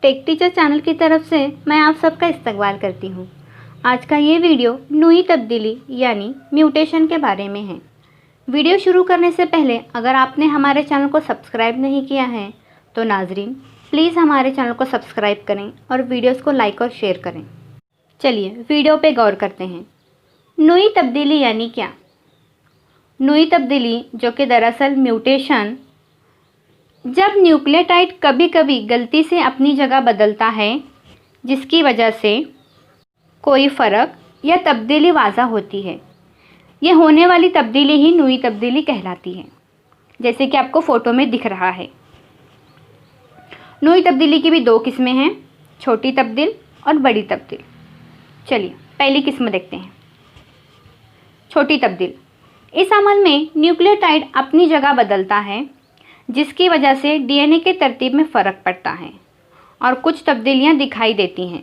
Take teacher channel की तरफ से मैं आप सबका इस्तकबाल करती हूँ। आज का ये वीडियो नई तब्दीली यानी म्यूटेशन के बारे में है। वीडियो शुरू करने से पहले अगर आपने हमारे चैनल को सब्सक्राइब नहीं किया है तो नाजरीन प्लीज़ हमारे चैनल को सब्सक्राइब करें और वीडियोस को लाइक और शेयर करें। चलिए वीडियो पे गौर करते हैं। नई तब्दीली यानी क्या? नई तब्दीली जो कि दरअसल म्यूटेशन, जब न्यूक्लियोटाइड कभी कभी गलती से अपनी जगह बदलता है जिसकी वजह से कोई फ़र्क या तब्दीली वाज़ा होती है, ये होने वाली तब्दीली ही नई तब्दीली कहलाती है। जैसे कि आपको फ़ोटो में दिख रहा है। नई तब्दीली की भी दो किस्में हैं, छोटी तब्दील और बड़ी तब्दील। चलिए पहली किस्म देखते हैं, छोटी तब्दील। इस अमल में न्यूक्लियोटाइड अपनी जगह बदलता है जिसकी वजह से डीएनए के तरतीब में फ़र्क पड़ता है और कुछ तब्दीलियां दिखाई देती हैं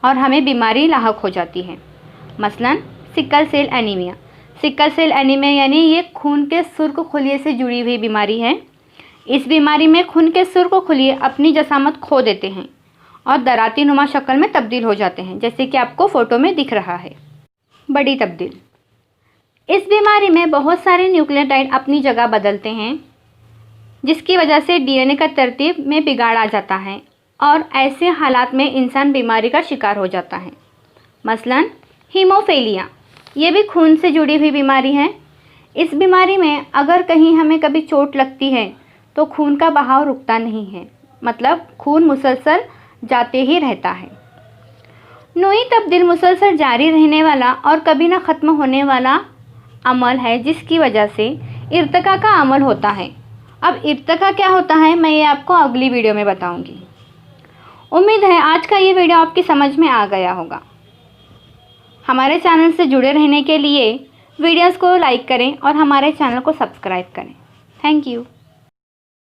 और हमें बीमारी लाहक हो जाती है। मसलन sickle cell anaemia. Sickle cell anaemia यानी ये खून के सुर्ख खुलिये से जुड़ी हुई बीमारी है। इस बीमारी में खून के सुर्ख खुलिये अपनी जसामत खो देते हैं और दराती नुमा शक्ल में तब्दील हो जाते हैं, जैसे कि आपको फ़ोटो में दिख रहा है। बड़ी तब्दील। इस बीमारी में बहुत सारे न्यूक्लियोटाइड अपनी जगह बदलते हैं जिसकी वजह से डीएनए का तरतीब में बिगाड़ आ जाता है और ऐसे हालात में इंसान बीमारी का शिकार हो जाता है। मसलन हीमोफीलिया, ये भी खून से जुड़ी हुई बीमारी है। इस बीमारी में अगर कहीं हमें कभी चोट लगती है तो खून का बहाव रुकता नहीं है, मतलब खून मुसलसल जाते ही रहता है। नई तब्दील मुसलसल जारी रहने वाला और कभी ना ख़त्म होने वाला अमल है जिसकी वजह से इर्तिका का अमल होता है। अब इर्तिका क्या होता है मैं ये आपको अगली वीडियो में बताऊंगी। उम्मीद है आज का ये वीडियो आपकी समझ में आ गया होगा। हमारे चैनल से जुड़े रहने के लिए वीडियोस को लाइक करें और हमारे चैनल को सब्सक्राइब करें। Thank you.